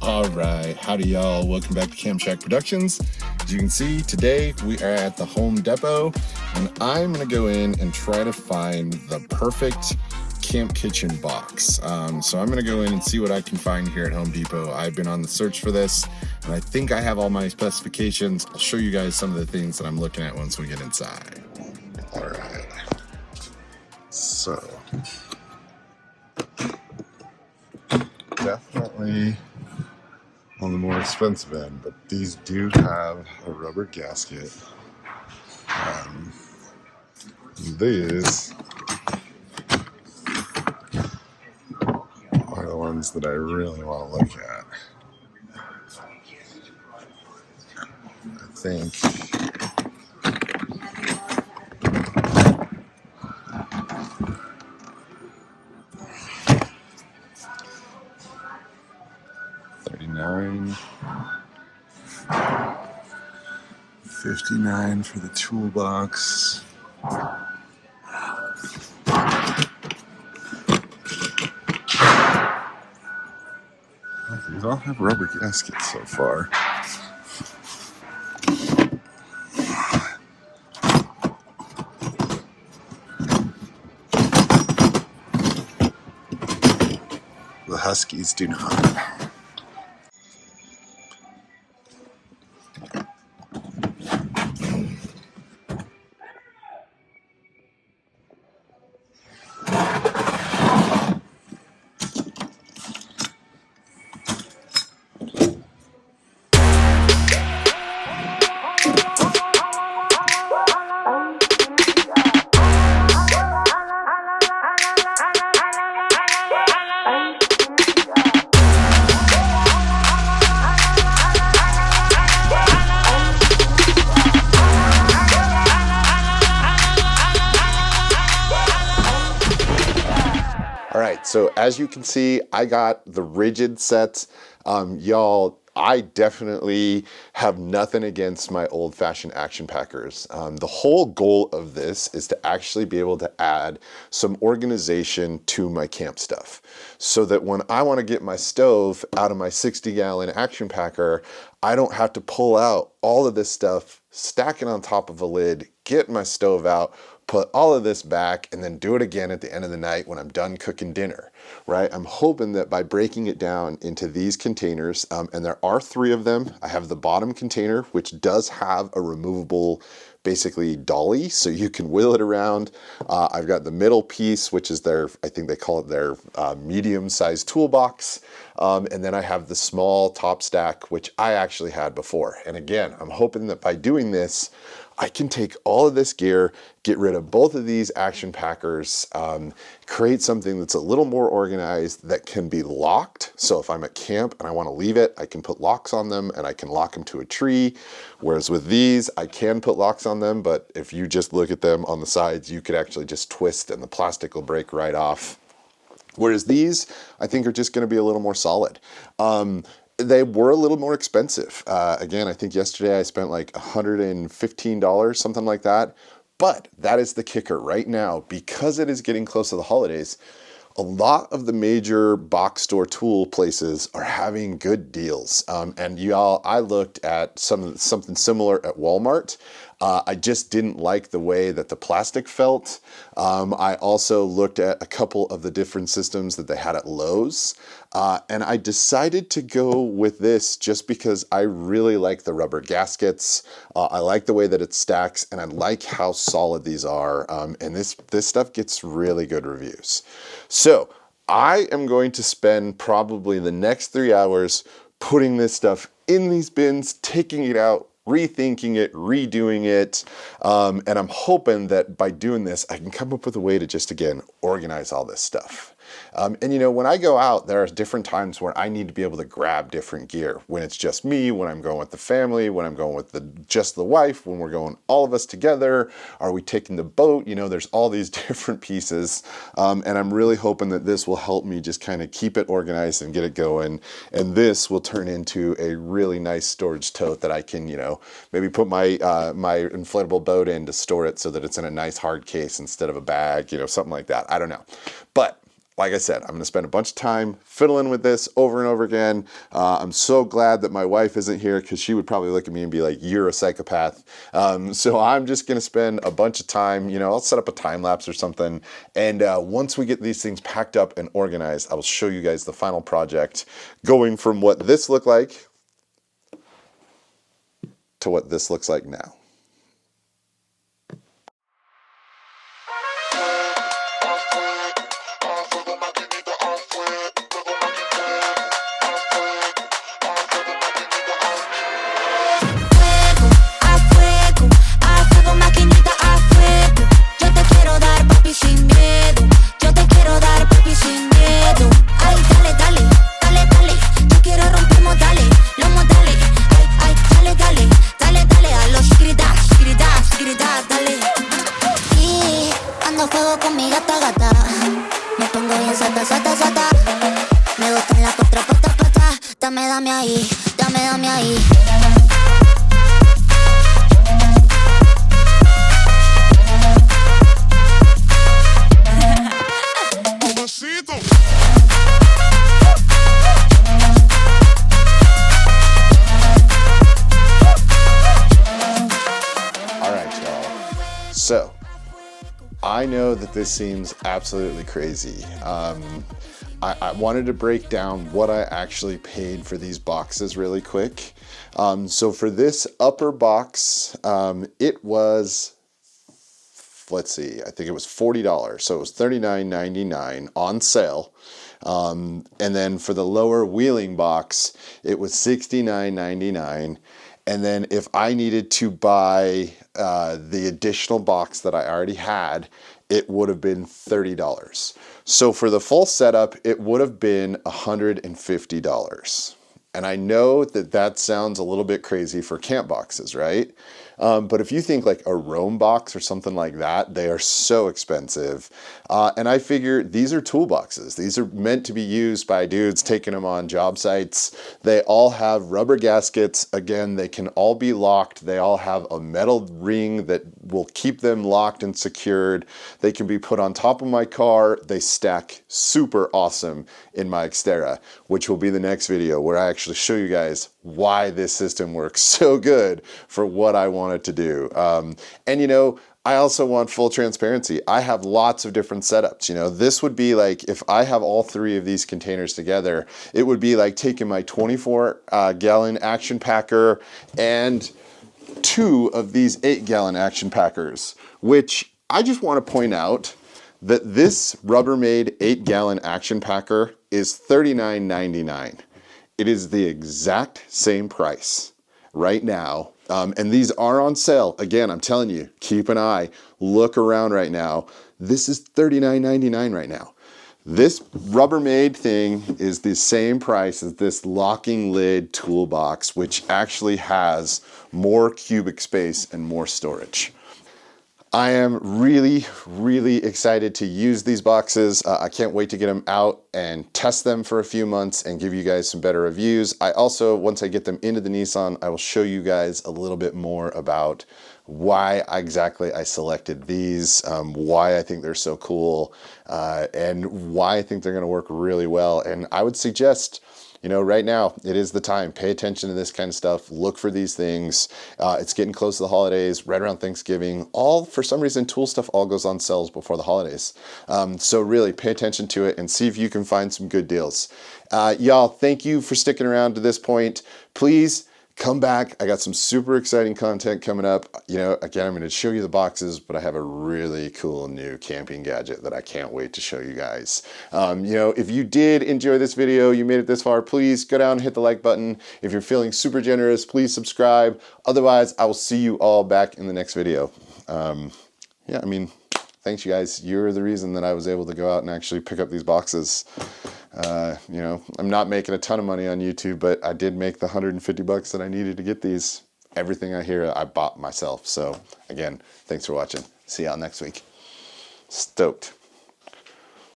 All right, howdy y'all, welcome back to Camp Shack Productions. As you can see, today we are at the Home Depot, and I'm gonna go in and try to find the perfect camp kitchen box. So I'm gonna go in and see what I can find here at Home Depot. I've been on the search for this, and I think I have all my specifications. I'll show you guys some of the things that I'm looking at once we get inside. All right, so definitely on the more expensive end, but these do have a rubber gasket. These are the ones that I really want to look at. I think $39, $59 for the toolbox. These all have rubber gaskets so far. The Huskies do not. All right, so as you can see, I got the RIDGID sets. Y'all, I definitely have nothing against my old-fashioned Action Packers. The whole goal of this is to actually be able to add some organization to my camp stuff, so that when I want to get my stove out of my 60-gallon Action Packer, I don't have to pull out all of this stuff, stack it on top of a lid, get my stove out, put all of this back, and then do it again at the end of the night when I'm done cooking dinner, right? I'm hoping that by breaking it down into these containers, and there are 3 of them. I have the bottom container, which does have a removable, basically dolly, so you can wheel it around. I've got the middle piece, which is their, I think they call it their medium-sized toolbox. And then I have the small top stack, which I actually had before. And again, I'm hoping that by doing this, I can take all of this gear, get rid of both of these Action Packers, create something that's a little more organized that can be locked. So if I'm at camp and I want to leave it, I can put locks on them and I can lock them to a tree. Whereas with these, I can put locks on them, but if you just look at them on the sides, you could actually just twist and the plastic will break right off. Whereas these, I think, are just going to be a little more solid. They were a little more expensive. Again, I think yesterday I spent like $115, something like that. But that is the kicker right now, because it is getting close to the holidays. A lot of the major box store tool places are having good deals. And y'all, I looked at something similar at Walmart. I just didn't like the way that the plastic felt. I also looked at a couple of the different systems that they had at Lowe's. And I decided to go with this just because I really like the rubber gaskets. I like the way that it stacks, and I like how solid these are. And this stuff gets really good reviews. So I am going to spend probably the next 3 hours putting this stuff in these bins, taking it out, rethinking it, redoing it, and I'm hoping that by doing this, I can come up with a way to just, again, organize all this stuff. And you know, when I go out, there are different times where I need to be able to grab different gear. When it's just me, when I'm going with the family, when I'm going with just the wife, when we're going all of us together, are we taking the boat? You know, there's all these different pieces. And I'm really hoping that this will help me just kind of keep it organized and get it going. And this will turn into a really nice storage tote that I can, you know, maybe put my my inflatable boat in to store it so that it's in a nice hard case instead of a bag, you know, something like that. I don't know. But like I said, I'm going to spend a bunch of time fiddling with this over and over again. I'm so glad that my wife isn't here because she would probably look at me and be like, you're a psychopath. So I'm just going to spend a bunch of time, you know, I'll set up a time lapse or something. And once we get these things packed up and organized, I will show you guys the final project, going from what this looked like to what this looks like now. Dame ahí, dame ahí. All right, y'all. So, I know that this seems absolutely crazy. I wanted to break down what I actually paid for these boxes really quick. So for this upper box, it was, let's see, I think it was $40. So it was $39.99 on sale. And then for the lower wheeling box, it was $69.99. And then if I needed to buy the additional box that I already had, it would have been $30. So for the full setup, it would have been $150. And I know that that sounds a little bit crazy for camp boxes, right? But if you think like a Roam box or something like that, they are so expensive. And I figure these are toolboxes. These are meant to be used by dudes taking them on job sites. They all have rubber gaskets. Again, they can all be locked. They all have a metal ring that will keep them locked and secured. They can be put on top of my car. They stack super awesome in my Xterra, which will be the next video where I actually show you guys why this system works so good for what I want it to do. And you know, I also want full transparency. I have lots of different setups. You know, this would be like, if I have all three of these containers together, it would be like taking my 24-gallon Action Packer and 2 of these 8-gallon Action Packers, which I just want to point out that this Rubbermaid 8-gallon Action Packer is $39.99. It is the exact same price right now. And these are on sale. Again, I'm telling you, keep an eye, look around right now. This is $39.99 right now. This Rubbermaid thing is the same price as this locking lid toolbox, which actually has more cubic space and more storage. I am really, really excited to use these boxes. I can't wait to get them out and test them for a few months and give you guys some better reviews. I also, once I get them into the Nissan, I will show you guys a little bit more about why exactly I selected these, why I think they're so cool, and why I think they're gonna work really well. And I would suggest, you know, right now, it is the time. Pay attention to this kind of stuff. Look for these things. It's getting close to the holidays, right around Thanksgiving. All, for some reason, tool stuff all goes on sales before the holidays. So really pay attention to it and see if you can find some good deals. Y'all, thank you for sticking around to this point. Please come back. I got some super exciting content coming up. You know, again, I'm going to show you the boxes, but I have a really cool new camping gadget that I can't wait to show you guys. You know, if you did enjoy this video, you made it this far, please go down and hit the like button. If you're feeling super generous, please subscribe. Otherwise, I will see you all back in the next video. Yeah, I mean, thanks you guys. You're the reason that I was able to go out and actually pick up these boxes. You know, I'm not making a ton of money on YouTube, but I did make the $150 that I needed to get these. Everything I hear, I bought myself. So again, thanks for watching. See y'all next week. Stoked.